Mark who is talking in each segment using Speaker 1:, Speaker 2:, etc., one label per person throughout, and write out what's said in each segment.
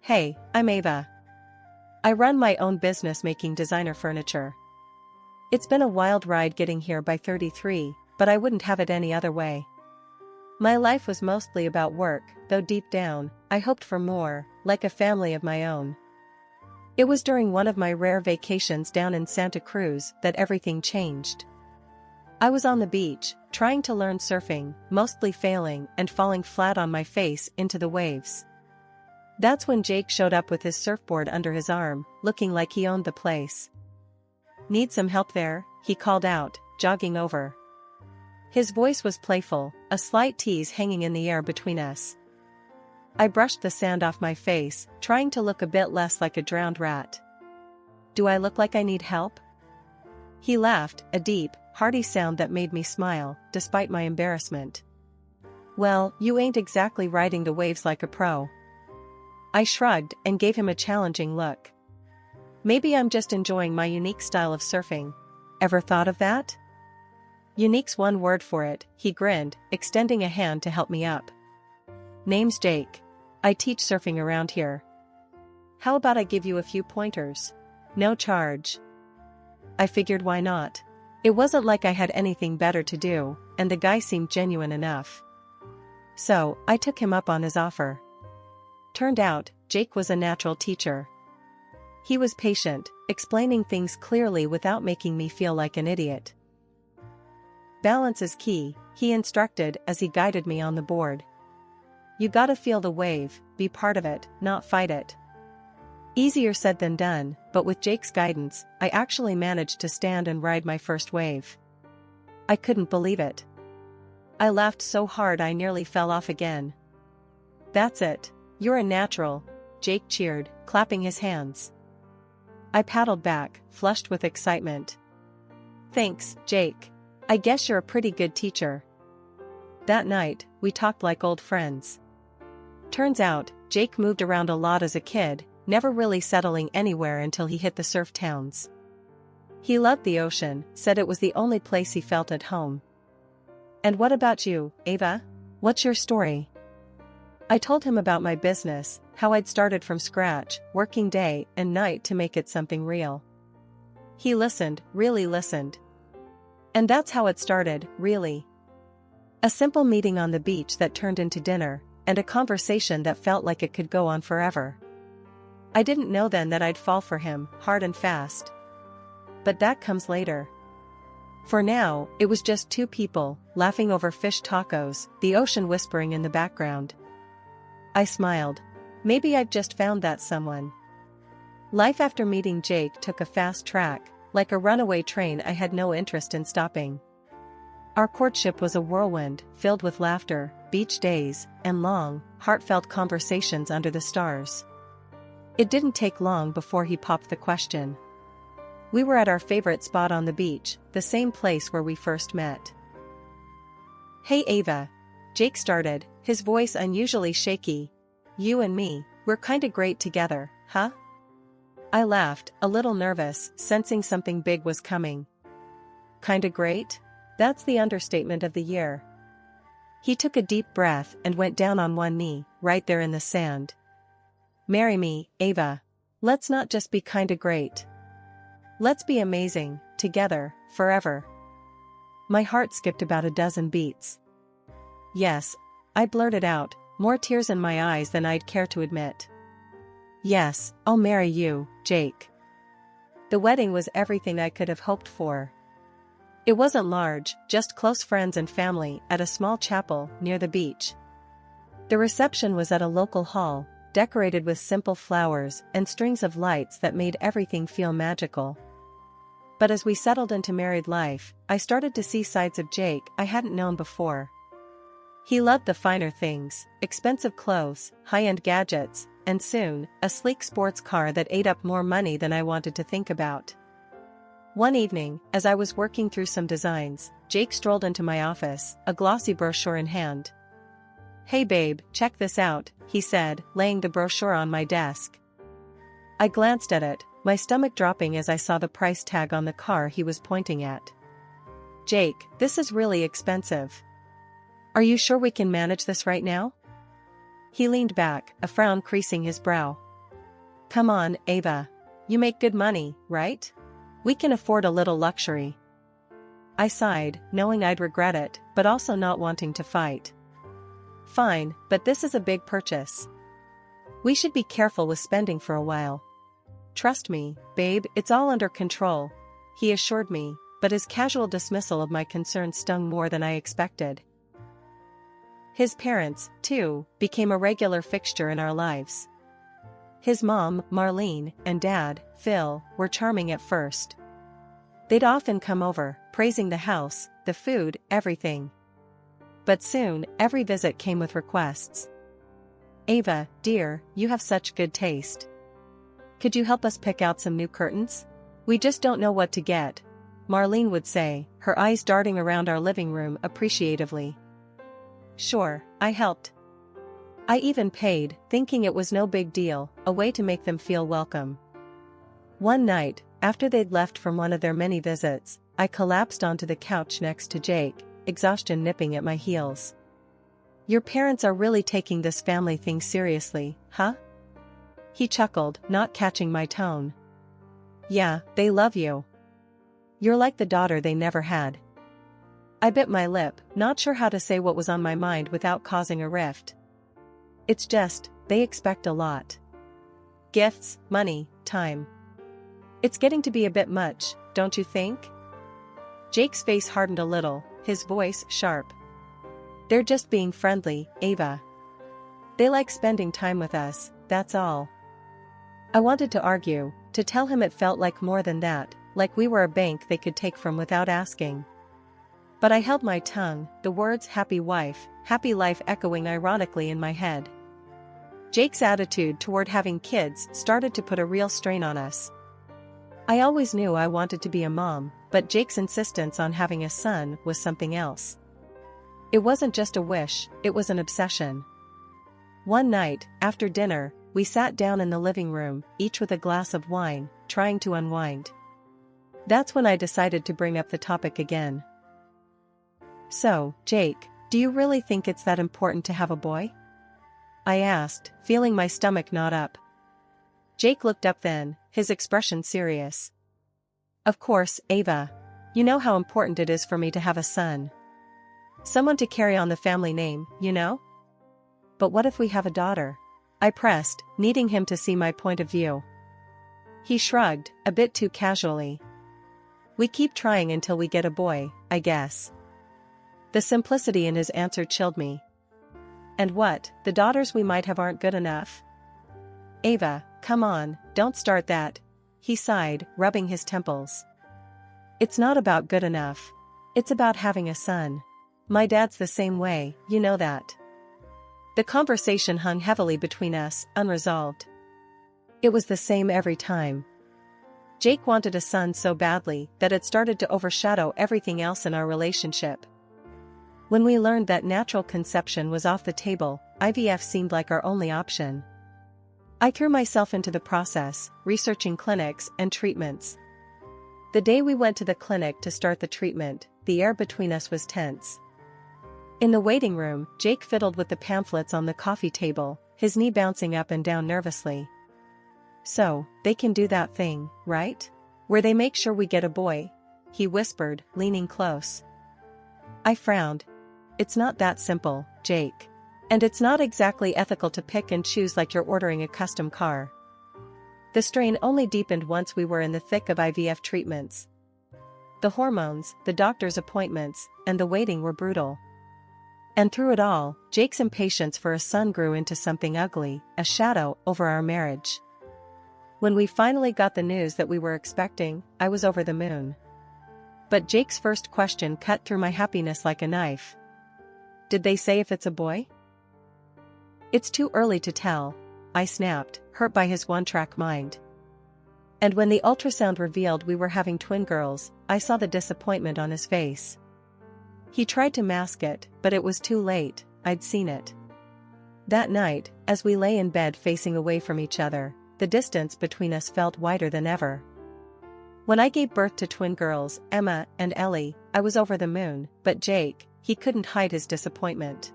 Speaker 1: Hey, I'm Ava. I run my own business making designer furniture. It's been a wild ride getting here by 33, but I wouldn't have it any other way. My life was mostly about work, though deep down, I hoped for more, like a family of my own. It was during one of my rare vacations down in Santa Cruz that everything changed. I was on the beach, trying to learn surfing, mostly failing and falling flat on my face into the waves. That's when Jake showed up with his surfboard under his arm, looking like he owned the place. "Need some help there?" he called out, jogging over. His voice was playful, a slight tease hanging in the air between us. I brushed the sand off my face, trying to look a bit less like a drowned rat. "Do I look like I need help?" He laughed, a deep, hearty sound that made me smile, despite my embarrassment. "Well, you ain't exactly riding the waves like a pro." I shrugged and gave him a challenging look. "Maybe I'm just enjoying my unique style of surfing. Ever thought of that?" "Unique's one word for it," he grinned, extending a hand to help me up. "Name's Jake. I teach surfing around here. How about I give you a few pointers? No charge." I figured why not? It wasn't like I had anything better to do, and the guy seemed genuine enough. So, I took him up on his offer. Turned out, Jake was a natural teacher. He was patient, explaining things clearly without making me feel like an idiot. "Balance is key," he instructed as he guided me on the board. "You gotta feel the wave, be part of it, not fight it." Easier said than done, but with Jake's guidance, I actually managed to stand and ride my first wave. I couldn't believe it. I laughed so hard I nearly fell off again. "That's it. You're a natural," Jake cheered, clapping his hands. I paddled back, flushed with excitement. "Thanks, Jake. I guess you're a pretty good teacher." That night, we talked like old friends. Turns out, Jake moved around a lot as a kid, never really settling anywhere until he hit the surf towns. He loved the ocean, said it was the only place he felt at home. "And what about you, Ava? What's your story?" I told him about my business, how I'd started from scratch, working day and night to make it something real. He listened, really listened. And that's how it started, really. A simple meeting on the beach that turned into dinner, and a conversation that felt like it could go on forever. I didn't know then that I'd fall for him, hard and fast. But that comes later. For now, it was just two people, laughing over fish tacos, the ocean whispering in the background. I smiled. Maybe I'd just found that someone. Life after meeting Jake took a fast track, like a runaway train I had no interest in stopping. Our courtship was a whirlwind, filled with laughter, beach days, and long, heartfelt conversations under the stars. It didn't take long before he popped the question. We were at our favorite spot on the beach, the same place where we first met. "Hey Ava," Jake started, his voice unusually shaky. "You and me, we're kinda great together, huh?" I laughed, a little nervous, sensing something big was coming. "Kinda great? That's the understatement of the year." He took a deep breath and went down on one knee, right there in the sand. "Marry me, Ava. Let's not just be kinda great. Let's be amazing, together, forever." My heart skipped about a dozen beats. "Yes," I blurted out, more tears in my eyes than I'd care to admit. "Yes, I'll marry you, Jake." The wedding was everything I could have hoped for. It wasn't large, just close friends and family at a small chapel near the beach. The reception was at a local hall, decorated with simple flowers and strings of lights that made everything feel magical. But as we settled into married life, I started to see sides of Jake I hadn't known before. He loved the finer things, expensive clothes, high-end gadgets, and soon, a sleek sports car that ate up more money than I wanted to think about. One evening, as I was working through some designs, Jake strolled into my office, a glossy brochure in hand. "Hey babe, check this out," he said, laying the brochure on my desk. I glanced at it, my stomach dropping as I saw the price tag on the car he was pointing at. "Jake, this is really expensive. Are you sure we can manage this right now?" He leaned back, a frown creasing his brow. Come on, Ava. You make good money, right? We can afford a little luxury. I sighed, knowing I'd regret it, but also not wanting to fight. Fine, but this is a big purchase. We should be careful with spending for a while. Trust me, babe, it's all under control, he assured me, but his casual dismissal of my concerns stung more than I expected. His parents, too, became a regular fixture in our lives. His mom, Marlene, and dad, Phil, were charming at first. They'd often come over, praising the house, the food, everything. But soon, every visit came with requests. Ava, dear, you have such good taste. Could you help us pick out some new curtains? We just don't know what to get, Marlene would say, her eyes darting around our living room appreciatively. Sure, I helped. I even paid, thinking it was no big deal, a way to make them feel welcome. One night, after they'd left from one of their many visits, I collapsed onto the couch next to Jake, exhaustion nipping at my heels. Your parents are really taking this family thing seriously, huh? He chuckled, not catching my tone. Yeah, they love you. You're like the daughter they never had. I bit my lip, not sure how to say what was on my mind without causing a rift. It's just, they expect a lot. Gifts, money, time. It's getting to be a bit much, don't you think? Jake's face hardened a little, his voice sharp. They're just being friendly, Ava. They like spending time with us, that's all. I wanted to argue, to tell him it felt like more than that, like we were a bank they could take from without asking. But I held my tongue, the words happy wife, happy life echoing ironically in my head. Jake's attitude toward having kids started to put a real strain on us. I always knew I wanted to be a mom, but Jake's insistence on having a son was something else. It wasn't just a wish, it was an obsession. One night, after dinner, we sat down in the living room, each with a glass of wine, trying to unwind. That's when I decided to bring up the topic again. So, Jake, do you really think it's that important to have a boy? I asked, feeling my stomach knot up. Jake looked up then, his expression serious. Of course, Ava. You know how important it is for me to have a son. Someone to carry on the family name, you know? But what if we have a daughter? I pressed, needing him to see my point of view. He shrugged, a bit too casually. We keep trying until we get a boy, I guess. The simplicity in his answer chilled me. And what, the daughters we might have aren't good enough? Ava, come on, don't start that, he sighed, rubbing his temples. It's not about good enough. It's about having a son. My dad's the same way, you know that. The conversation hung heavily between us, unresolved. It was the same every time. Jake wanted a son so badly that it started to overshadow everything else in our relationship. When we learned that natural conception was off the table, IVF seemed like our only option. I threw myself into the process, researching clinics and treatments. The day we went to the clinic to start the treatment, the air between us was tense. In the waiting room, Jake fiddled with the pamphlets on the coffee table, his knee bouncing up and down nervously. So, they can do that thing, right? Where they make sure we get a boy, he whispered, leaning close. I frowned. It's not that simple, Jake. And it's not exactly ethical to pick and choose like you're ordering a custom car. The strain only deepened once we were in the thick of IVF treatments. The hormones, the doctor's appointments, and the waiting were brutal. And through it all, Jake's impatience for a son grew into something ugly, a shadow over our marriage. When we finally got the news that we were expecting, I was over the moon. But Jake's first question cut through my happiness like a knife. Did they say if it's a boy? It's too early to tell, I snapped, hurt by his one-track mind. And when the ultrasound revealed we were having twin girls, I saw the disappointment on his face. He tried to mask it, but it was too late, I'd seen it. That night, as we lay in bed facing away from each other, the distance between us felt wider than ever. When I gave birth to twin girls, Emma and Ellie, I was over the moon, but Jake, he couldn't hide his disappointment.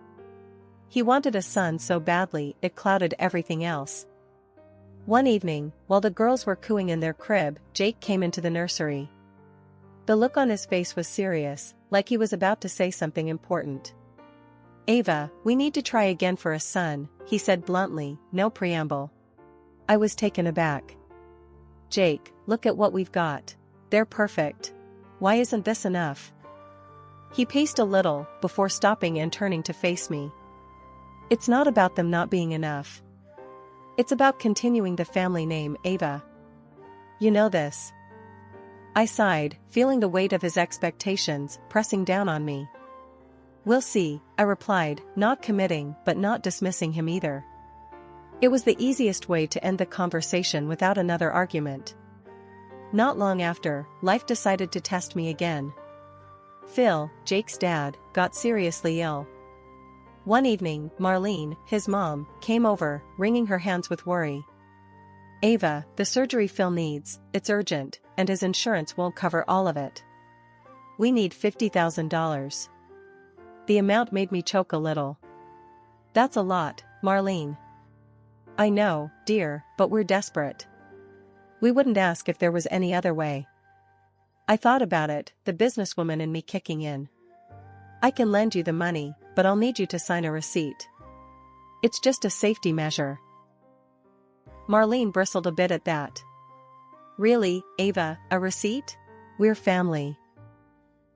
Speaker 1: He wanted a son so badly it clouded everything else. One evening, while the girls were cooing in their crib, Jake came into the nursery. The look on his face was serious, like he was about to say something important. "Ava, we need to try again for a son," he said bluntly, no preamble. I was taken aback. "Jake, look at what we've got. They're perfect. Why isn't this enough?" He paced a little, before stopping and turning to face me. "It's not about them not being enough. It's about continuing the family name, Ava. You know this." I sighed, feeling the weight of his expectations pressing down on me. "We'll see," I replied, not committing but not dismissing him either. It was the easiest way to end the conversation without another argument. Not long after, life decided to test me again. Phil, Jake's dad, got seriously ill. One evening, Marlene, his mom, came over, wringing her hands with worry. "Ava, the surgery Phil needs, it's urgent, and his insurance won't cover all of it. We need $50,000. The amount made me choke a little. "That's a lot, Marlene." "I know, dear, but we're desperate. We wouldn't ask if there was any other way." I thought about it, the businesswoman in me kicking in. "I can lend you the money, but I'll need you to sign a receipt. It's just a safety measure." Marlene bristled a bit at that. "Really, Ava, a receipt? We're family."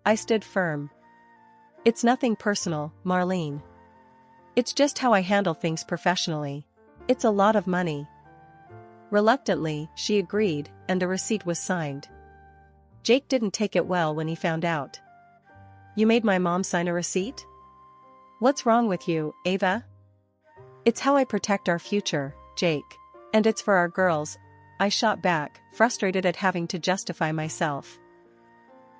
Speaker 1: I stood firm. "It's nothing personal, Marlene. It's just how I handle things professionally. It's a lot of money." Reluctantly, she agreed, and the receipt was signed. Jake didn't take it well when he found out. "You made my mom sign a receipt? What's wrong with you, Ava?" "It's how I protect our future, Jake. And it's for our girls," I shot back, frustrated at having to justify myself.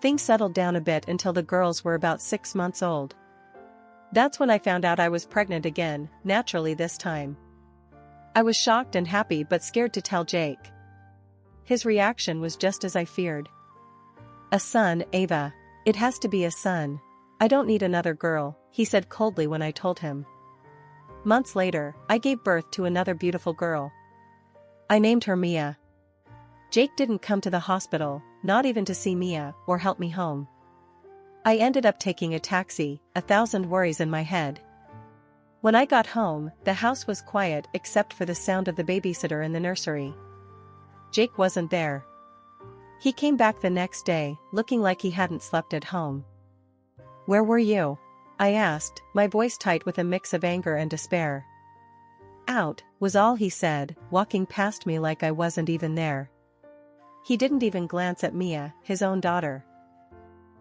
Speaker 1: Things settled down a bit until the girls were about 6 months old. That's when I found out I was pregnant again, naturally this time. I was shocked and happy but scared to tell Jake. His reaction was just as I feared. "A son, Ava. It has to be a son. I don't need another girl," he said coldly when I told him. Months later, I gave birth to another beautiful girl. I named her Mia. Jake didn't come to the hospital, not even to see Mia, or help me home. I ended up taking a taxi, 1,000 worries in my head. When I got home, the house was quiet except for the sound of the babysitter in the nursery. Jake wasn't there. He came back the next day, looking like he hadn't slept at home. "Where were you?" I asked, my voice tight with a mix of anger and despair. "Out," was all he said, walking past me like I wasn't even there. He didn't even glance at Mia, his own daughter.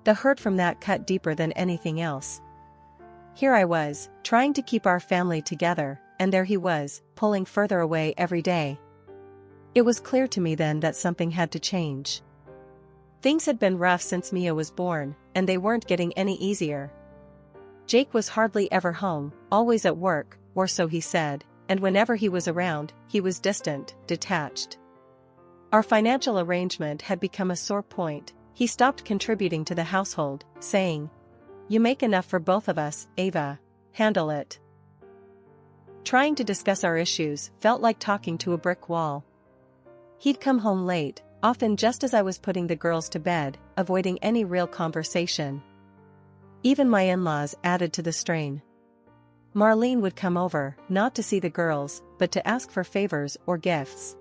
Speaker 1: The hurt from that cut deeper than anything else. Here I was, trying to keep our family together, and there he was, pulling further away every day. It was clear to me then that something had to change. Things had been rough since Mia was born, and they weren't getting any easier. Jake was hardly ever home, always at work, or so he said, and whenever he was around, he was distant, detached. Our financial arrangement had become a sore point. He stopped contributing to the household, saying, "You make enough for both of us, Ava. Handle it." Trying to discuss our issues felt like talking to a brick wall. He'd come home late, often just as I was putting the girls to bed, avoiding any real conversation. Even my in-laws added to the strain. Marlene would come over, not to see the girls, but to ask for favors or gifts.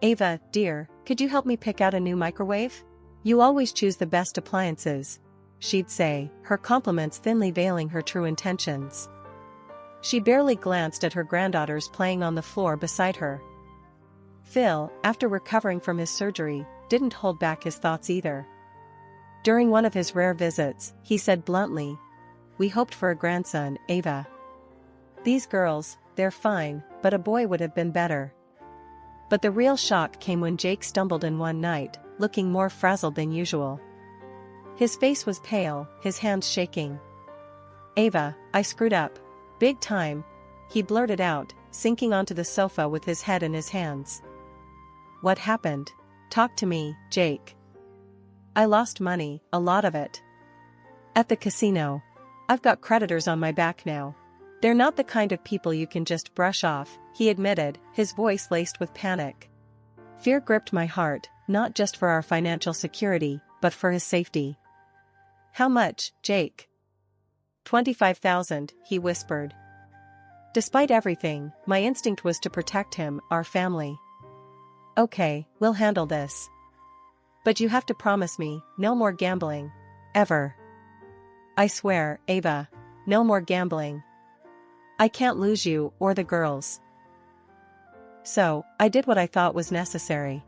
Speaker 1: "Ava, dear, could you help me pick out a new microwave? You always choose the best appliances," she'd say, her compliments thinly veiling her true intentions. She barely glanced at her granddaughters playing on the floor beside her. Phil, after recovering from his surgery, didn't hold back his thoughts either. During one of his rare visits, he said bluntly, "We hoped for a grandson, Ava. These girls, they're fine, but a boy would have been better." But the real shock came when Jake stumbled in one night, looking more frazzled than usual. His face was pale, his hands shaking. "Ava, I screwed up. Big time," he blurted out, sinking onto the sofa with his head in his hands. "What happened? Talk to me, Jake." "I lost money, a lot of it. At the casino. I've got creditors on my back now. They're not the kind of people you can just brush off," he admitted, his voice laced with panic. Fear gripped my heart, not just for our financial security, but for his safety. How much, Jake? 25,000, he whispered. Despite everything, my instinct was to protect him, our family. Okay, we'll handle this. But you have to promise me, no more gambling. Ever. I swear, Ava. No more gambling. I can't lose you, or the girls. So, I did what I thought was necessary.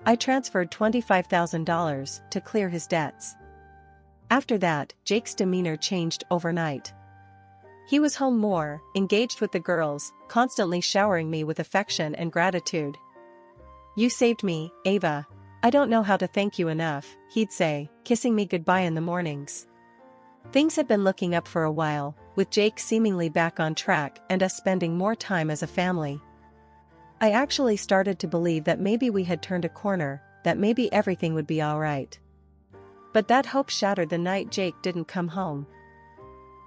Speaker 1: I transferred $25,000 to clear his debts. After that, Jake's demeanor changed overnight. He was home more, engaged with the girls, constantly showering me with affection and gratitude. You saved me, Ava. I don't know how to thank you enough, he'd say, kissing me goodbye in the mornings. Things had been looking up for a while, with Jake seemingly back on track and us spending more time as a family. I actually started to believe that maybe we had turned a corner, that maybe everything would be alright. But that hope shattered the night Jake didn't come home.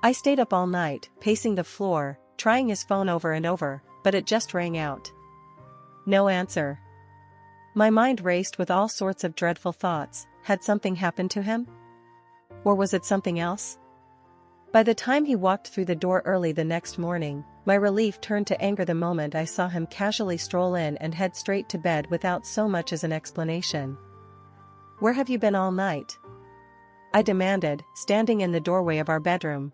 Speaker 1: I stayed up all night, pacing the floor, trying his phone over and over, but it just rang out. No answer. My mind raced with all sorts of dreadful thoughts. Had something happened to him? Or was it something else? By the time he walked through the door early the next morning, my relief turned to anger the moment I saw him casually stroll in and head straight to bed without so much as an explanation. Where have you been all night? I demanded, standing in the doorway of our bedroom.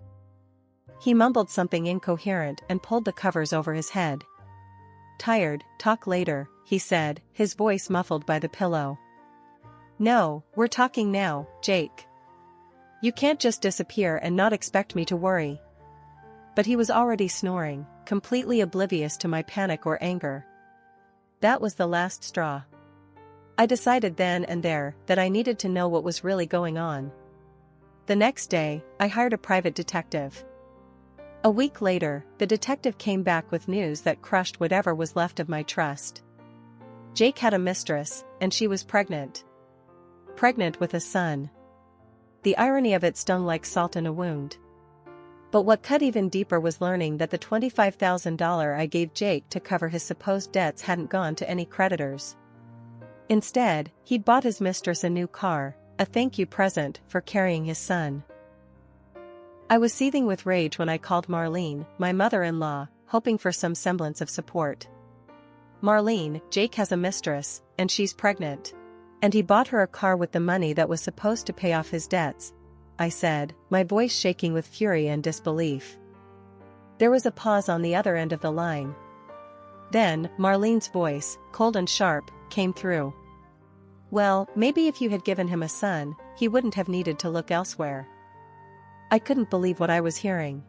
Speaker 1: He mumbled something incoherent and pulled the covers over his head. Tired, talk later, he said, his voice muffled by the pillow. No, we're talking now, Jake. You can't just disappear and not expect me to worry. But he was already snoring, completely oblivious to my panic or anger. That was the last straw. I decided then and there that I needed to know what was really going on. The next day, I hired a private detective. A week later, the detective came back with news that crushed whatever was left of my trust. Jake had a mistress, and she was pregnant. Pregnant with a son. The irony of it stung like salt in a wound. But what cut even deeper was learning that the $25,000 I gave Jake to cover his supposed debts hadn't gone to any creditors. Instead, he'd bought his mistress a new car, a thank you present for carrying his son. I was seething with rage when I called Marlene, my mother-in-law, hoping for some semblance of support. Marlene, Jake has a mistress, and she's pregnant. And he bought her a car with the money that was supposed to pay off his debts, I said, my voice shaking with fury and disbelief. There was a pause on the other end of the line. Then, Marlene's voice, cold and sharp, came through. Well, maybe if you had given him a son, he wouldn't have needed to look elsewhere. I couldn't believe what I was hearing.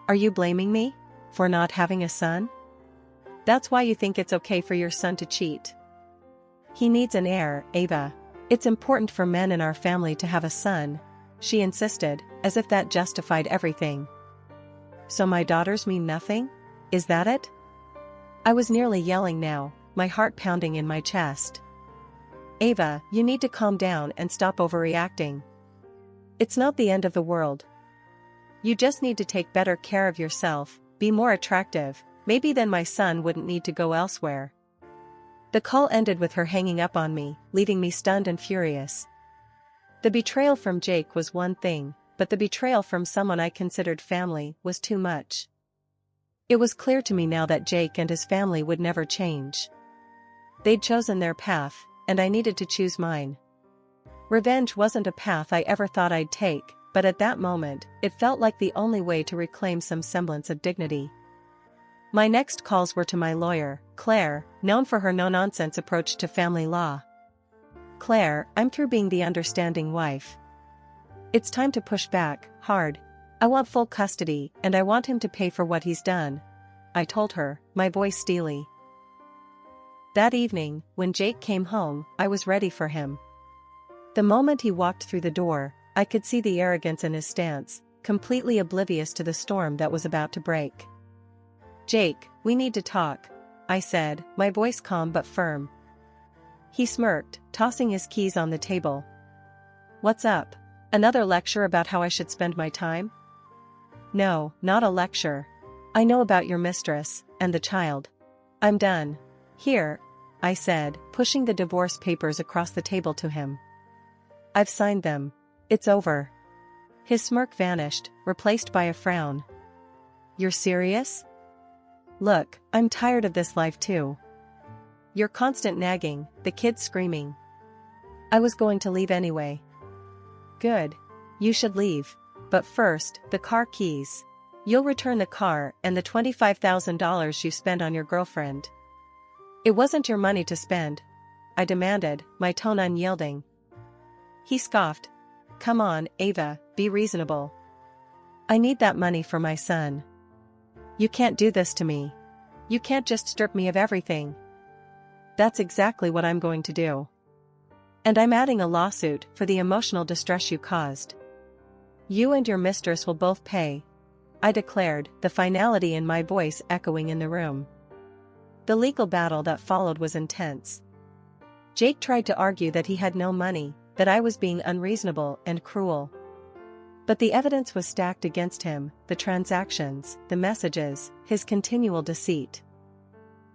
Speaker 1: Are you blaming me? For not having a son? That's why you think it's okay for your son to cheat? He needs an heir, Ava. It's important for men in our family to have a son, she insisted, as if that justified everything. So my daughters mean nothing? Is that it? I was nearly yelling now, my heart pounding in my chest. Ava, you need to calm down and stop overreacting. It's not the end of the world. You just need to take better care of yourself, be more attractive, maybe then my son wouldn't need to go elsewhere. The call ended with her hanging up on me, leaving me stunned and furious. The betrayal from Jake was one thing, but the betrayal from someone I considered family was too much. It was clear to me now that Jake and his family would never change. They'd chosen their path, and I needed to choose mine. Revenge wasn't a path I ever thought I'd take, but at that moment, it felt like the only way to reclaim some semblance of dignity. My next calls were to my lawyer, Claire, known for her no-nonsense approach to family law. Claire, I'm through being the understanding wife. It's time to push back, hard. I want full custody, and I want him to pay for what he's done, I told her, my voice steely. That evening, when Jake came home, I was ready for him. The moment he walked through the door, I could see the arrogance in his stance, completely oblivious to the storm that was about to break. Jake, we need to talk, I said, my voice calm but firm. He smirked, tossing his keys on the table. What's up? Another lecture about how I should spend my time? No, not a lecture. I know about your mistress, and the child. I'm done. Here, I said, pushing the divorce papers across the table to him. I've signed them. It's over. His smirk vanished, replaced by a frown. You're serious? Look, I'm tired of this life too. Your constant nagging, the kids screaming. I was going to leave anyway. Good. You should leave. But first, the car keys. You'll return the car and the $25,000 you spent on your girlfriend. It wasn't your money to spend, I demanded, my tone unyielding. He scoffed. Come on, Ava, be reasonable. I need that money for my son. You can't do this to me. You can't just strip me of everything. That's exactly what I'm going to do. And I'm adding a lawsuit for the emotional distress you caused. You and your mistress will both pay, I declared, the finality in my voice echoing in the room. The legal battle that followed was intense. Jake tried to argue that he had no money, that I was being unreasonable and cruel. But the evidence was stacked against him, the transactions, the messages, his continual deceit.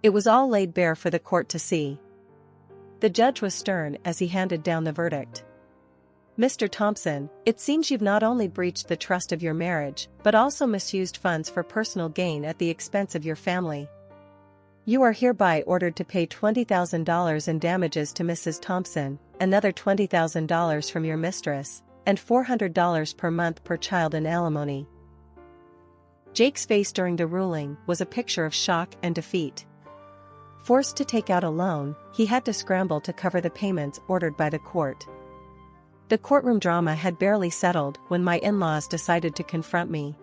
Speaker 1: It was all laid bare for the court to see. The judge was stern as he handed down the verdict. Mr. Thompson, it seems you've not only breached the trust of your marriage, but also misused funds for personal gain at the expense of your family. You are hereby ordered to pay $20,000 in damages to Mrs. Thompson, another $20,000 from your mistress, and $400 per month per child in alimony. Jake's face during the ruling was a picture of shock and defeat. Forced to take out a loan, he had to scramble to cover the payments ordered by the court. The courtroom drama had barely settled when my in-laws decided to confront me.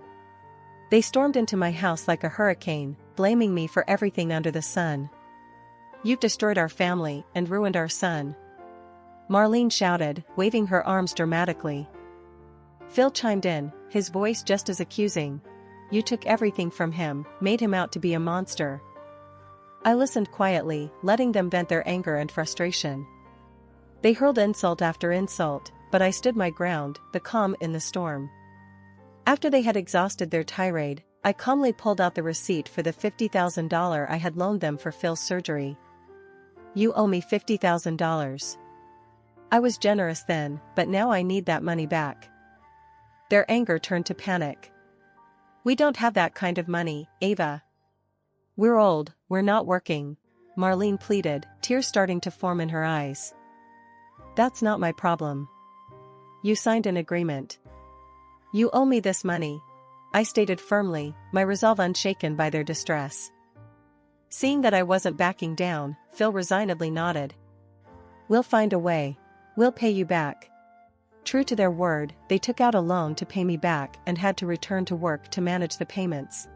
Speaker 1: They stormed into my house like a hurricane, blaming me for everything under the sun. You've destroyed our family and ruined our son, Marlene shouted, waving her arms dramatically. Phil chimed in, his voice just as accusing. You took everything from him, made him out to be a monster. I listened quietly, letting them vent their anger and frustration. They hurled insult after insult, but I stood my ground, the calm in the storm. After they had exhausted their tirade, I calmly pulled out the receipt for the $50,000 I had loaned them for Phil's surgery. You owe me $50,000. I was generous then, but now I need that money back. Their anger turned to panic. We don't have that kind of money, Ava. We're old, we're not working, Marlene pleaded, tears starting to form in her eyes. That's not my problem. You signed an agreement. You owe me this money, I stated firmly, my resolve unshaken by their distress. Seeing that I wasn't backing down, Phil resignedly nodded. We'll find a way. We'll pay you back. True to their word, they took out a loan to pay me back and had to return to work to manage the payments.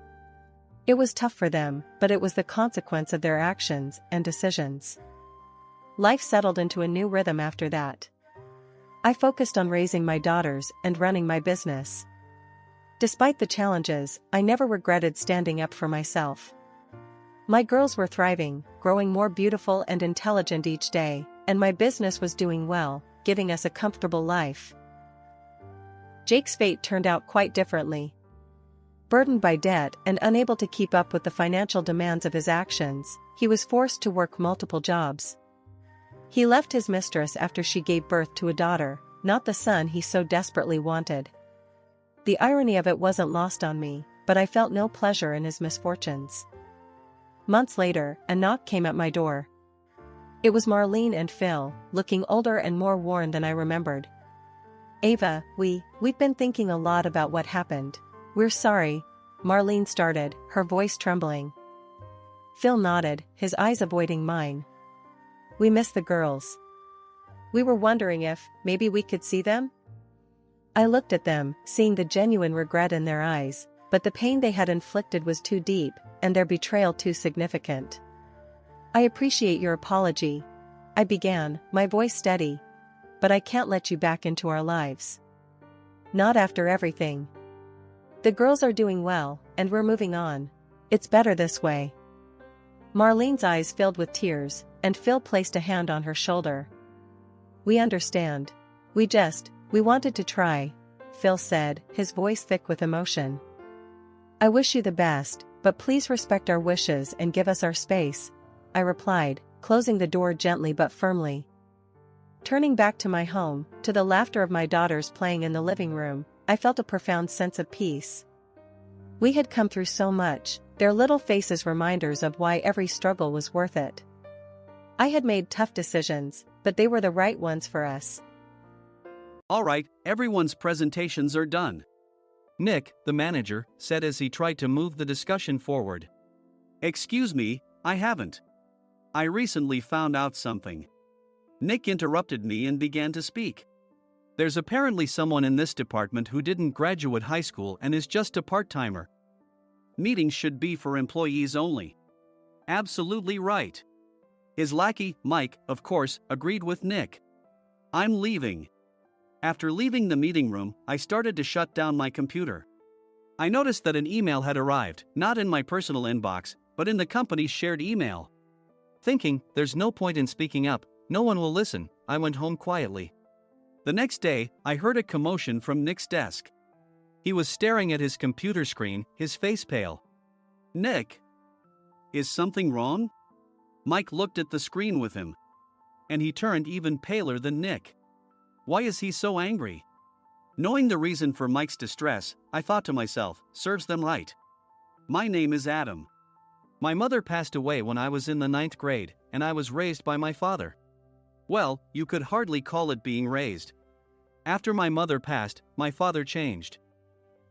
Speaker 1: It was tough for them, but it was the consequence of their actions and decisions. Life settled into a new rhythm after that. I focused on raising my daughters and running my business. Despite the challenges, I never regretted standing up for myself. My girls were thriving, growing more beautiful and intelligent each day, and my business was doing well, giving us a comfortable life. Jake's fate turned out quite differently. Burdened by debt and unable to keep up with the financial demands of his actions, he was forced to work multiple jobs. He left his mistress after she gave birth to a daughter, not the son he so desperately wanted. The irony of it wasn't lost on me, but I felt no pleasure in his misfortunes. Months later, a knock came at my door. It was Marlene and Phil, looking older and more worn than I remembered. Ava, we've been thinking a lot about what happened. We're sorry, Marlene started, her voice trembling. Phil nodded, his eyes avoiding mine. We miss the girls. We were wondering if, maybe we could see them? I looked at them, seeing the genuine regret in their eyes, but the pain they had inflicted was too deep, and their betrayal too significant. I appreciate your apology, I began, my voice steady. But I can't let you back into our lives. Not after everything. The girls are doing well, and we're moving on. It's better this way. Marlene's eyes filled with tears, and Phil placed a hand on her shoulder. We understand. We wanted to try, Phil said, his voice thick with emotion. I wish you the best, but please respect our wishes and give us our space," I replied, closing the door gently but firmly. Turning back to my home, to the laughter of my daughters playing in the living room, I felt a profound sense of peace. We had come through so much, their little faces reminders of why every struggle was worth it. I had made tough decisions, but they were the right ones for us.
Speaker 2: All right, everyone's presentations are done, Nick, the manager, said as he tried to move the discussion forward. Excuse me, I haven't. I recently found out something. Nick interrupted me and began to speak. There's apparently someone in this department who didn't graduate high school and is just a part-timer. Meetings should be for employees only. Absolutely right. His lackey, Mike, of course, agreed with Nick. I'm leaving. After leaving the meeting room, I started to shut down my computer. I noticed that an email had arrived, not in my personal inbox, but in the company's shared email. Thinking, there's no point in speaking up, no one will listen, I went home quietly. The next day, I heard a commotion from Nick's desk. He was staring at his computer screen, his face pale. Nick? Is something wrong? Mike looked at the screen with him. And he turned even paler than Nick. Why is he so angry? Knowing the reason for Mike's distress, I thought to myself, serves them right. My name is Adam. My mother passed away when I was in the 9th grade, and I was raised by my father. Well, you could hardly call it being raised. After my mother passed, my father changed.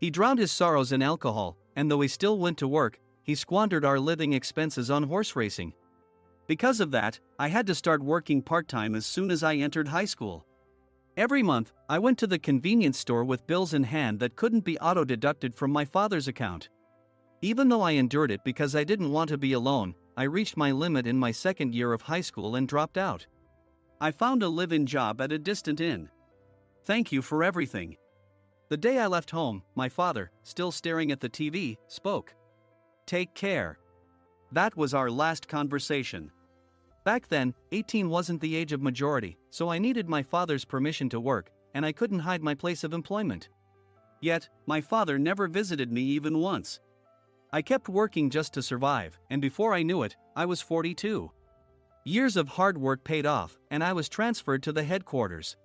Speaker 2: He drowned his sorrows in alcohol, and though he still went to work, he squandered our living expenses on horse racing. Because of that, I had to start working part-time as soon as I entered high school. Every month, I went to the convenience store with bills in hand that couldn't be auto-deducted from my father's account. Even though I endured it because I didn't want to be alone, I reached my limit in my second year of high school and dropped out. I found a live-in job at a distant inn. Thank you for everything. The day I left home, my father, still staring at the TV, spoke. Take care. That was our last conversation. Back then, 18 wasn't the age of majority, so I needed my father's permission to work, and I couldn't hide my place of employment. Yet, my father never visited me even once. I kept working just to survive, and before I knew it, I was 42. Years of hard work paid off, and I was transferred to the headquarters.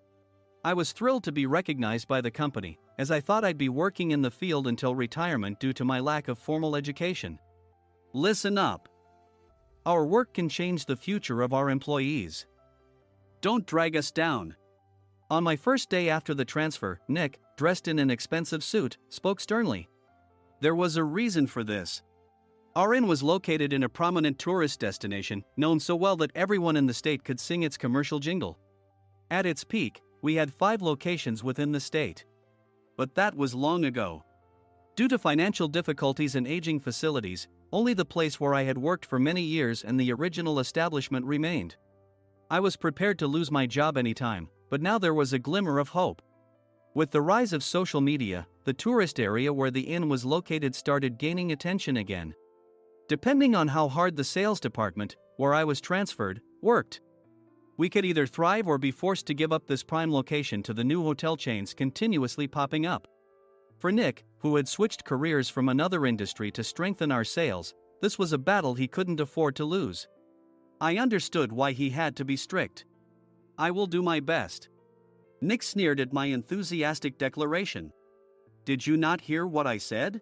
Speaker 2: I was thrilled to be recognized by the company, as I thought I'd be working in the field until retirement due to my lack of formal education. Listen up. Our work can change the future of our employees. Don't drag us down. On my first day after the transfer, Nick, dressed in an expensive suit, spoke sternly. There was a reason for this. Our inn was located in a prominent tourist destination, known so well that everyone in the state could sing its commercial jingle. At its peak, we had 5 locations within the state. But that was long ago. Due to financial difficulties and aging facilities, only the place where I had worked for many years and the original establishment remained. I was prepared to lose my job anytime, but now there was a glimmer of hope. With the rise of social media, the tourist area where the inn was located started gaining attention again. Depending on how hard the sales department, where I was transferred, worked, we could either thrive or be forced to give up this prime location to the new hotel chains continuously popping up. For Nick, who had switched careers from another industry to strengthen our sales, this was a battle he couldn't afford to lose. I understood why he had to be strict. I will do my best. Nick sneered at my enthusiastic declaration. Did you not hear what I said?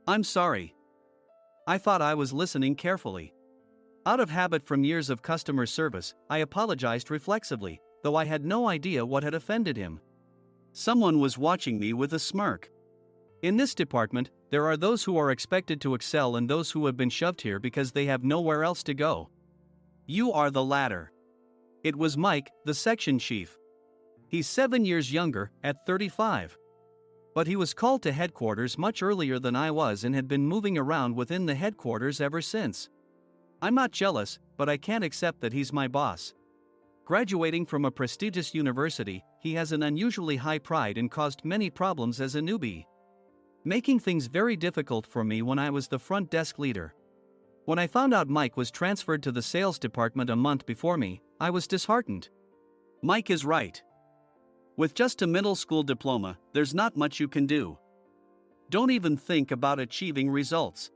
Speaker 2: I'm sorry. I thought I was listening carefully. Out of habit from years of customer service, I apologized reflexively, though I had no idea what had offended him. Someone was watching me with a smirk. In this department, there are those who are expected to excel and those who have been shoved here because they have nowhere else to go. You are the latter. It was Mike, the section chief. He's 7 years younger, at 35. But he was called to headquarters much earlier than I was and had been moving around within the headquarters ever since. I'm not jealous, but I can't accept that he's my boss. Graduating from a prestigious university, he has an unusually high pride and caused many problems as a newbie, making things very difficult for me when I was the front desk leader. When I found out Mike was transferred to the sales department a month before me, I was disheartened. Mike is right. With just a middle school diploma, there's not much you can do. Don't even think about achieving results.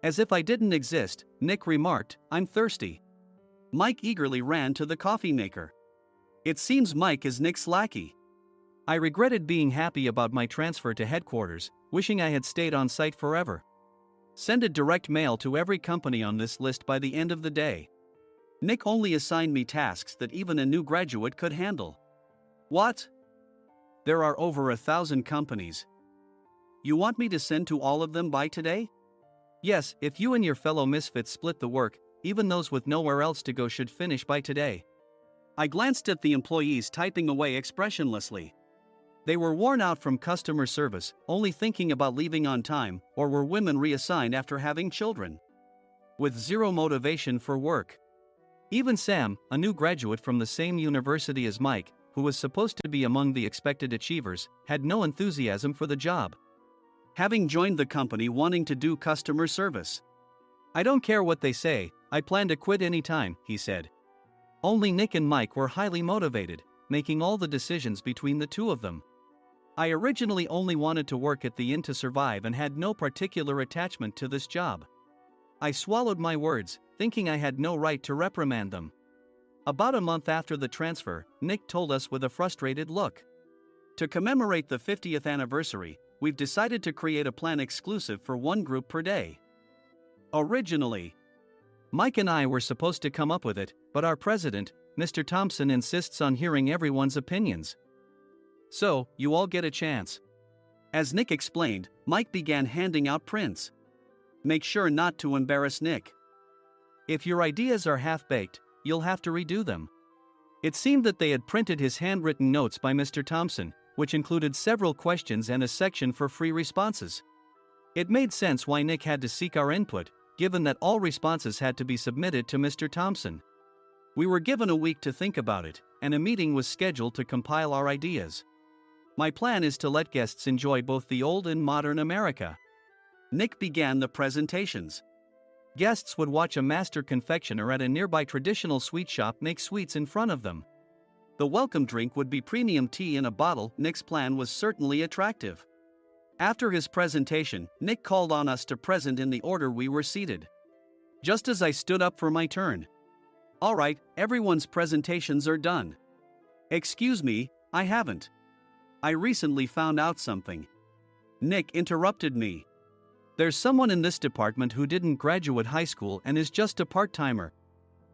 Speaker 2: As if I didn't exist, Nick remarked, "I'm thirsty." Mike eagerly ran to the coffee maker. It seems Mike is Nick's lackey. I regretted being happy about my transfer to headquarters, wishing I had stayed on site forever. Send a direct mail to every company on this list by the end of the day. Nick only assigned me tasks that even a new graduate could handle. What? There are over 1,000 companies. You want me to send to all of them by today? Yes, if you and your fellow misfits split the work, even those with nowhere else to go should finish by today. I glanced at the employees typing away expressionlessly. They were worn out from customer service, only thinking about leaving on time, or were women reassigned after having children. With zero motivation for work. Even Sam, a new graduate from the same university as Mike, who was supposed to be among the expected achievers, had no enthusiasm for the job. Having joined the company wanting to do customer service. I don't care what they say, I plan to quit anytime, he said. Only Nick and Mike were highly motivated, making all the decisions between the two of them. I originally only wanted to work at the inn to survive and had no particular attachment to this job. I swallowed my words, thinking I had no right to reprimand them. About a month after the transfer, Nick told us with a frustrated look. To commemorate the 50th anniversary, we've decided to create a plan exclusive for one group per day. Originally, Mike and I were supposed to come up with it, but our president, Mr. Thompson, insists on hearing everyone's opinions. So, you all get a chance. As Nick explained, Mike began handing out prints. Make sure not to embarrass Nick. If your ideas are half-baked, you'll have to redo them. It seemed that they had printed his handwritten notes by Mr. Thompson, which included several questions and a section for free responses. It made sense why Nick had to seek our input, given that all responses had to be submitted to Mr. Thompson. We were given a week to think about it, and a meeting was scheduled to compile our ideas. My plan is to let guests enjoy both the old and modern America. Nick began the presentations. Guests would watch a master confectioner at a nearby traditional sweet shop make sweets in front of them. The welcome drink would be premium tea in a bottle. Nick's plan was certainly attractive. After his presentation, Nick called on us to present in the order we were seated. Just as I stood up for my turn. All right, everyone's presentations are done. Excuse me, I haven't. I recently found out something. Nick interrupted me. There's someone in this department who didn't graduate high school and is just a part-timer.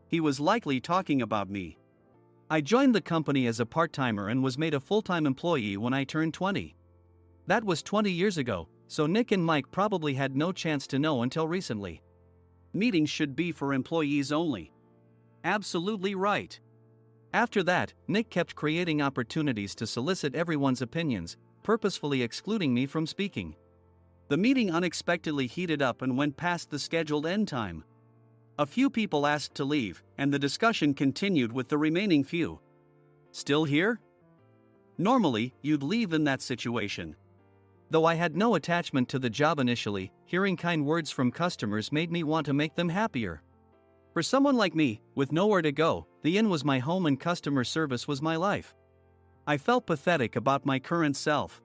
Speaker 2: He was likely talking about me. I joined the company as a part-timer and was made a full-time employee when I turned 20. That was 20 years ago, so Nick and Mike probably had no chance to know until recently. Meetings should be for employees only. Absolutely right. After that, Nick kept creating opportunities to solicit everyone's opinions, purposefully excluding me from speaking. The meeting unexpectedly heated up and went past the scheduled end time. A few people asked to leave, and the discussion continued with the remaining few. Still here? Normally, you'd leave in that situation. Though I had no attachment to the job initially, hearing kind words from customers made me want to make them happier. For someone like me, with nowhere to go, the inn was my home and customer service was my life. I felt pathetic about my current self.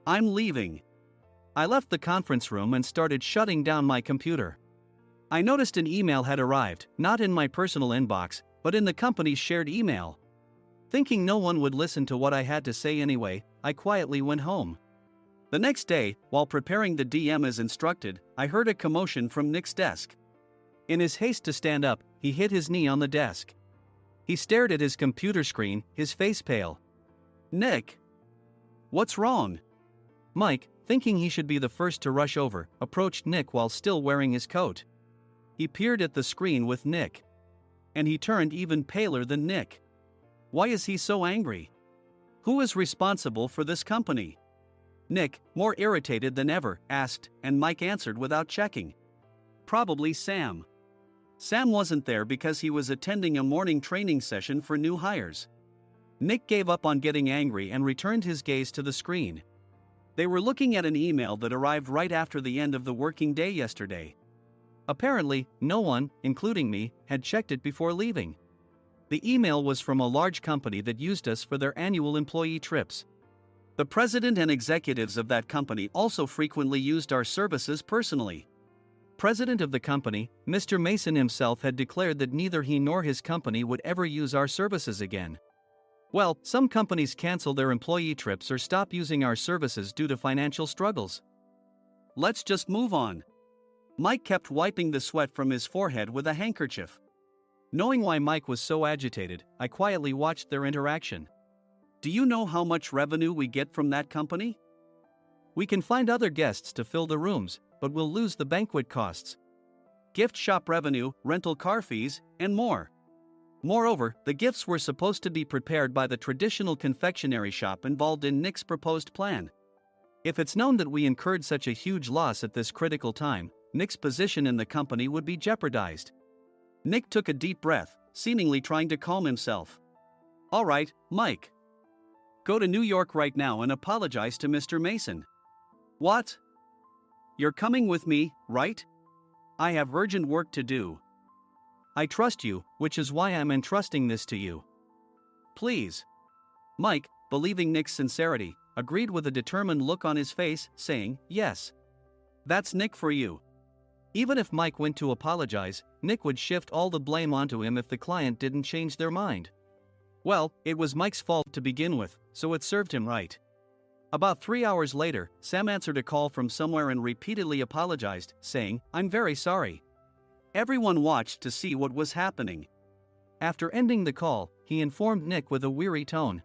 Speaker 2: I'm leaving. I left the conference room and started shutting down my computer. I noticed an email had arrived, not in my personal inbox, but in the company's shared email. Thinking no one would listen to what I had to say anyway, I quietly went home. The next day, while preparing the DM as instructed, I heard a commotion from Nick's desk. In his haste to stand up, he hit his knee on the desk. He stared at his computer screen, his face pale. Nick! What's wrong? Mike, thinking he should be the first to rush over, approached Nick while still wearing his coat. He peered at the screen with Nick. And he turned even paler than Nick. Why is he so angry? Who is responsible for this company? Nick, more irritated than ever, asked, and Mike answered without checking. Probably Sam. Sam wasn't there because he was attending a morning training session for new hires. Nick gave up on getting angry and returned his gaze to the screen. They were looking at an email that arrived right after the end of the working day yesterday. Apparently, no one, including me, had checked it before leaving. The email was from a large company that used us for their annual employee trips. The president and executives of that company also frequently used our services personally. president of the company, Mr. Mason himself had declared that neither he nor his company would ever use our services again. Well, some companies cancel their employee trips or stop using our services due to financial struggles. Let's just move on. Mike kept wiping the sweat from his forehead with a handkerchief. Knowing why Mike was so agitated, I quietly watched their interaction. Do you know how much revenue we get from that company? We can find other guests to fill the rooms, but we'll lose the banquet costs, gift shop revenue, rental car fees, and more. Moreover, the gifts were supposed to be prepared by the traditional confectionery shop involved in Nick's proposed plan. If it's known that we incurred such a huge loss at this critical time, Nick's position in the company would be jeopardized. Nick took a deep breath, seemingly trying to calm himself. All right, Mike. Go to New York right now and apologize to Mr. Mason. What? You're coming with me, right? I have urgent work to do. I trust you, which is why I'm entrusting this to you. Please. Mike, believing Nick's sincerity, agreed with a determined look on his face, saying, yes. That's Nick for you. Even if Mike went to apologize, Nick would shift all the blame onto him if the client didn't change their mind. Well, it was Mike's fault to begin with, so it served him right. About 3 hours later, Sam answered a call from somewhere and repeatedly apologized, saying, I'm very sorry. Everyone watched to see what was happening. After ending the call, he informed Nick with a weary tone.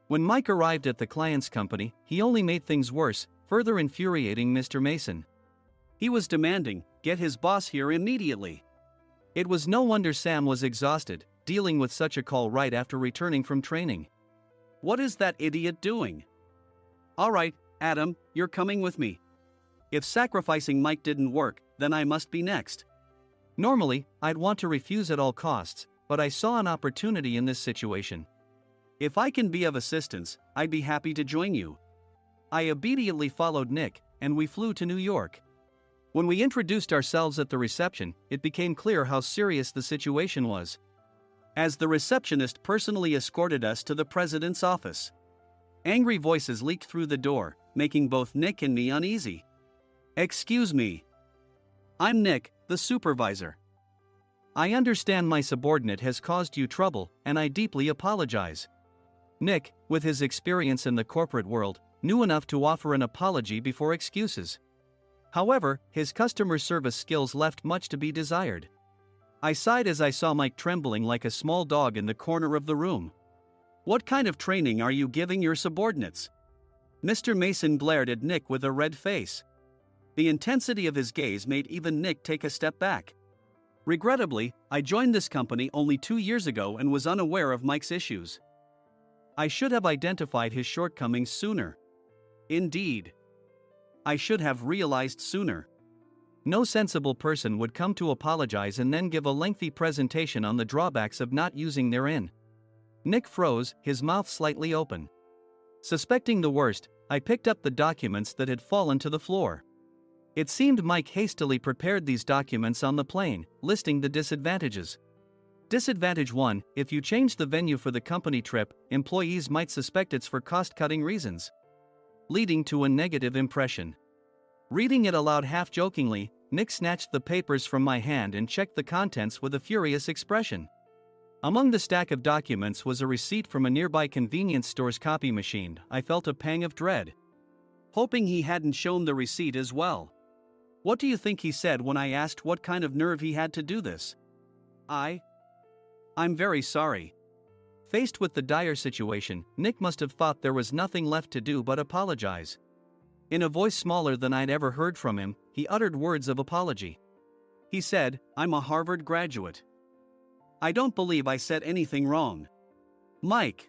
Speaker 2: When Mike arrived at the client's company, he only made things worse, further infuriating Mr. Mason. He was demanding, get his boss here immediately. It was no wonder Sam was exhausted, dealing with such a call right after returning from training. What is that idiot doing? All right, Adam, you're coming with me. If sacrificing Mike didn't work, then I must be next. Normally, I'd want to refuse at all costs, but I saw an opportunity in this situation. If I can be of assistance, I'd be happy to join you. I obediently followed Nick, and we flew to New York. When we introduced ourselves at the reception, it became clear how serious the situation was, as the receptionist personally escorted us to the president's office. Angry voices leaked through the door, making both Nick and me uneasy. Excuse me. I'm Nick, the supervisor. I understand my subordinate has caused you trouble, and I deeply apologize. Nick, with his experience in the corporate world, knew enough to offer an apology before excuses. However, his customer service skills left much to be desired. I sighed as I saw Mike trembling like a small dog in the corner of the room. What kind of training are you giving your subordinates? Mr. Mason glared at Nick with a red face. The intensity of his gaze made even Nick take a step back. Regrettably, I joined this company only 2 years ago and was unaware of Mike's issues. I should have identified his shortcomings sooner. Indeed. I should have realized sooner. No sensible person would come to apologize and then give a lengthy presentation on the drawbacks of not using their inn. Nick froze, his mouth slightly open. Suspecting the worst, I picked up the documents that had fallen to the floor. It seemed Mike hastily prepared these documents on the plane, listing the disadvantages. Disadvantage 1: if you change the venue for the company trip, employees might suspect it's for cost-cutting reasons, leading to a negative impression. Reading it aloud half-jokingly, Nick snatched the papers from my hand and checked the contents with a furious expression. Among the stack of documents was a receipt from a nearby convenience store's copy machine. I felt a pang of dread, hoping he hadn't shown the receipt as well. What do you think he said when I asked what kind of nerve he had to do this? I'm very sorry. Faced with the dire situation, Nick must have thought there was nothing left to do but apologize. In a voice smaller than I'd ever heard from him, he uttered words of apology. He said, I'm a Harvard graduate. I don't believe I said anything wrong. Mike,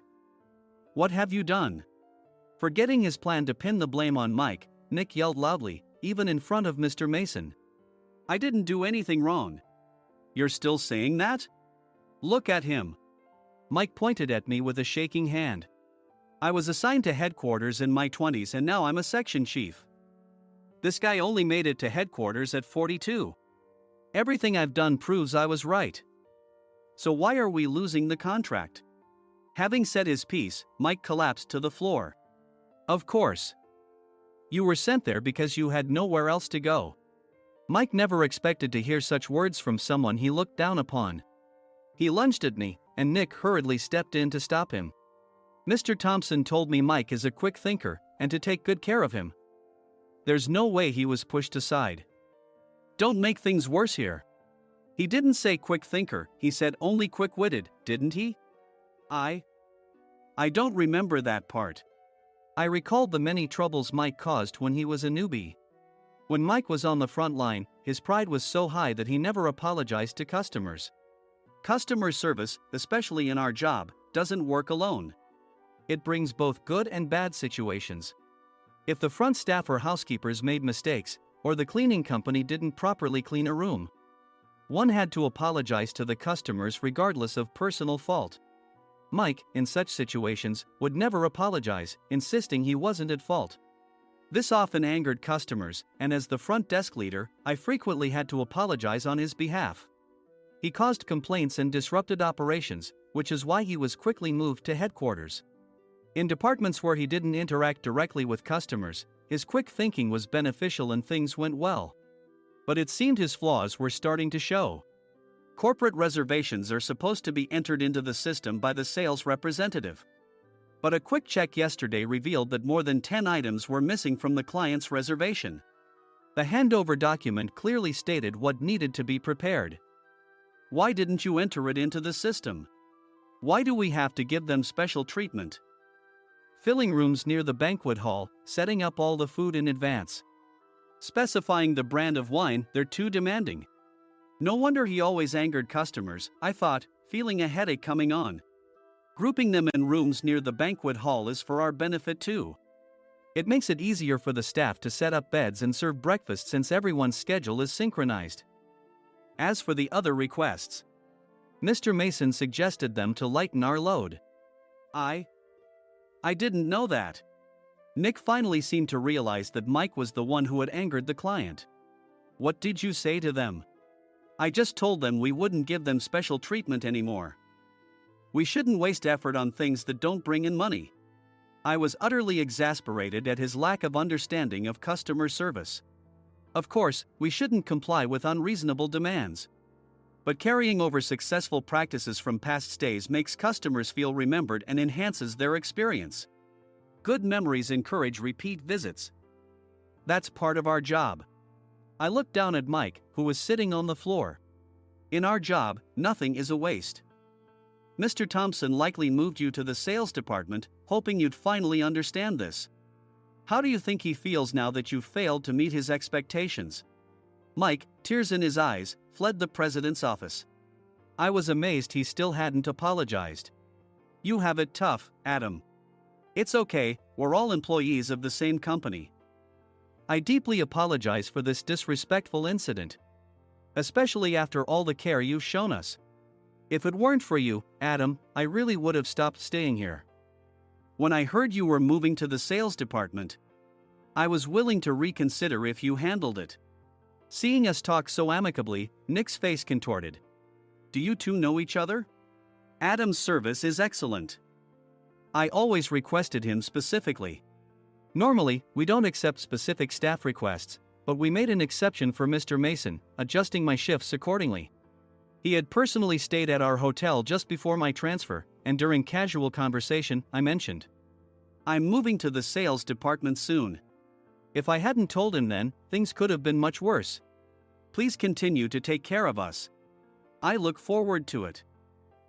Speaker 2: what have you done? Forgetting his plan to pin the blame on Mike, Nick yelled loudly, even in front of Mr. Mason. I didn't do anything wrong. You're still saying that? Look at him. Mike pointed at me with a shaking hand. I was assigned to headquarters in my 20s and now I'm a section chief. This guy only made it to headquarters at 42. Everything I've done proves I was right. So why are we losing the contract? Having said his piece, Mike collapsed to the floor. Of course. You were sent there because you had nowhere else to go. Mike never expected to hear such words from someone he looked down upon. He lunged at me, and Nick hurriedly stepped in to stop him. Mr. Thompson told me Mike is a quick thinker, and to take good care of him. There's no way he was pushed aside. Don't make things worse here. He didn't say quick thinker, he said only quick-witted, didn't he? I don't remember that part. I recalled the many troubles Mike caused when he was a newbie. When Mike was on the front line, his pride was so high that he never apologized to customers. Customer service, especially in our job, doesn't work alone. It brings both good and bad situations. If the front staff or housekeepers made mistakes, or the cleaning company didn't properly clean a room, one had to apologize to the customers regardless of personal fault. Mike, in such situations, would never apologize, insisting he wasn't at fault. This often angered customers, and as the front desk leader, I frequently had to apologize on his behalf. He caused complaints and disrupted operations, which is why he was quickly moved to headquarters. In departments where he didn't interact directly with customers, his quick thinking was beneficial and things went well. But it seemed his flaws were starting to show. Corporate reservations are supposed to be entered into the system by the sales representative. But a quick check yesterday revealed that more than 10 items were missing from the client's reservation. The handover document clearly stated what needed to be prepared. Why didn't you enter it into the system? Why do we have to give them special treatment? Filling rooms near the banquet hall, setting up all the food in advance. Specifying the brand of wine, they're too demanding. No wonder he always angered customers, I thought, feeling a headache coming on. Grouping them in rooms near the banquet hall is for our benefit too. It makes it easier for the staff to set up beds and serve breakfast since everyone's schedule is synchronized. As for the other requests, Mr. Mason suggested them to lighten our load. I didn't know that. Nick finally seemed to realize that Mike was the one who had angered the client. What did you say to them? I just told them we wouldn't give them special treatment anymore. We shouldn't waste effort on things that don't bring in money. I was utterly exasperated at his lack of understanding of customer service. Of course, we shouldn't comply with unreasonable demands. But carrying over successful practices from past stays makes customers feel remembered and enhances their experience. Good memories encourage repeat visits. That's part of our job. I looked down at Mike, who was sitting on the floor. In our job, nothing is a waste. Mr. Thompson likely moved you to the sales department, hoping you'd finally understand this. How do you think he feels now that you've failed to meet his expectations? Mike, tears in his eyes, fled the president's office. I was amazed he still hadn't apologized. You have it tough, Adam. It's okay, we're all employees of the same company. I deeply apologize for this disrespectful incident. Especially after all the care you've shown us. If it weren't for you, Adam, I really would have stopped staying here. When I heard you were moving to the sales department, I was willing to reconsider if you handled it. Seeing us talk so amicably, Nick's face contorted. Do you two know each other? Adam's service is excellent. I always requested him specifically. Normally, we don't accept specific staff requests, but we made an exception for Mr. Mason, adjusting my shifts accordingly. He had personally stayed at our hotel just before my transfer, and during casual conversation, I mentioned, I'm moving to the sales department soon. If I hadn't told him then, things could have been much worse. Please continue to take care of us. I look forward to it.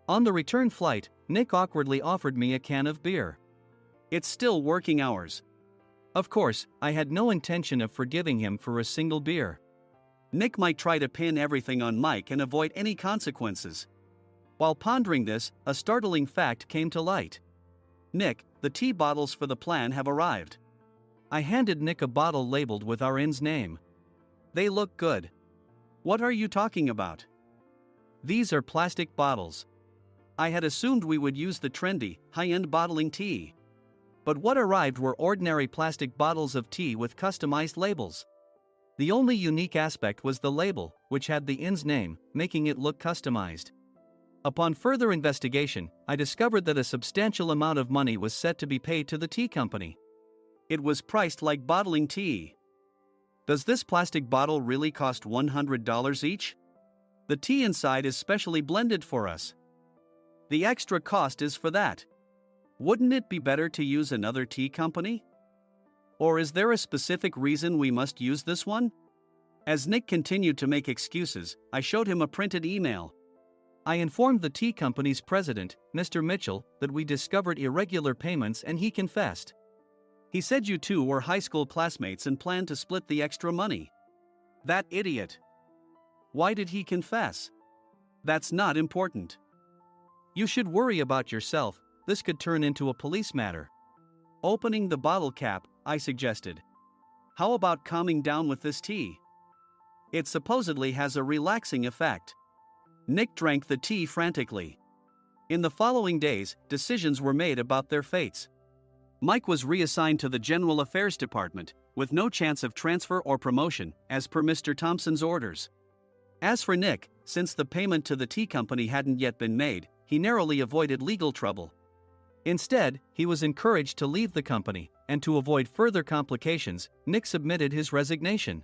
Speaker 2: On the return flight, Nick awkwardly offered me a can of beer. It's still working hours. Of course, I had no intention of forgiving him for a single beer. Nick might try to pin everything on Mike and avoid any consequences. While pondering this, a startling fact came to light. Nick, the tea bottles for the plan have arrived. I handed Nick a bottle labeled with our inn's name. They look good. What are you talking about? These are plastic bottles. I had assumed we would use the trendy, high-end bottling tea. But what arrived were ordinary plastic bottles of tea with customized labels. The only unique aspect was the label, which had the inn's name, making it look customized. Upon further investigation, I discovered that a substantial amount of money was set to be paid to the tea company. It was priced like bottling tea. Does this plastic bottle really cost $100 each? The tea inside is specially blended for us. The extra cost is for that. Wouldn't it be better to use another tea company? Or is there a specific reason we must use this one? As Nick continued to make excuses, I showed him a printed email. I informed the tea company's president, Mr. Mitchell, that we discovered irregular payments and he confessed. He said you two were high school classmates and planned to split the extra money. That idiot. Why did he confess? That's not important. You should worry about yourself, this could turn into a police matter. Opening the bottle cap, I suggested. How about calming down with this tea? It supposedly has a relaxing effect. Nick drank the tea frantically. In the following days, decisions were made about their fates. Mike was reassigned to the General Affairs Department, with no chance of transfer or promotion, as per Mr. Thompson's orders. As for Nick, since the payment to the tea company hadn't yet been made, he narrowly avoided legal trouble. Instead, he was encouraged to leave the company, and to avoid further complications, Nick submitted his resignation.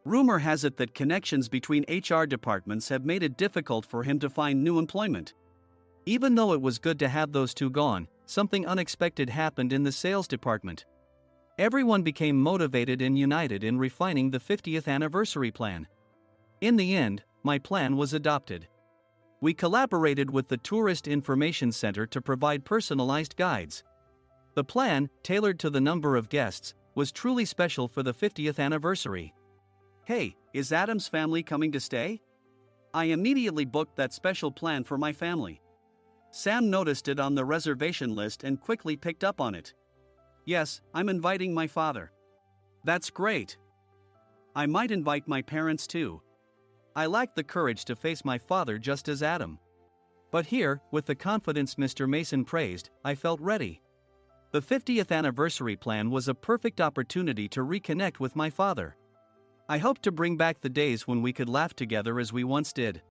Speaker 2: Rumor has it that connections between HR departments have made it difficult for him to find new employment. Even though it was good to have those two gone, something unexpected happened in the sales department. Everyone became motivated and united in refining the 50th anniversary plan. In the end, my plan was adopted. We collaborated with the Tourist Information Center to provide personalized guides. The plan, tailored to the number of guests, was truly special for the 50th anniversary. Hey, is Adam's family coming to stay? I immediately booked that special plan for my family. Sam noticed it on the reservation list and quickly picked up on it. Yes, I'm inviting my father. That's great. I might invite my parents too. I lacked the courage to face my father just as Adam. But here, with the confidence Mr. Mason praised, I felt ready. The 50th anniversary plan was a perfect opportunity to reconnect with my father. I hoped to bring back the days when we could laugh together as we once did.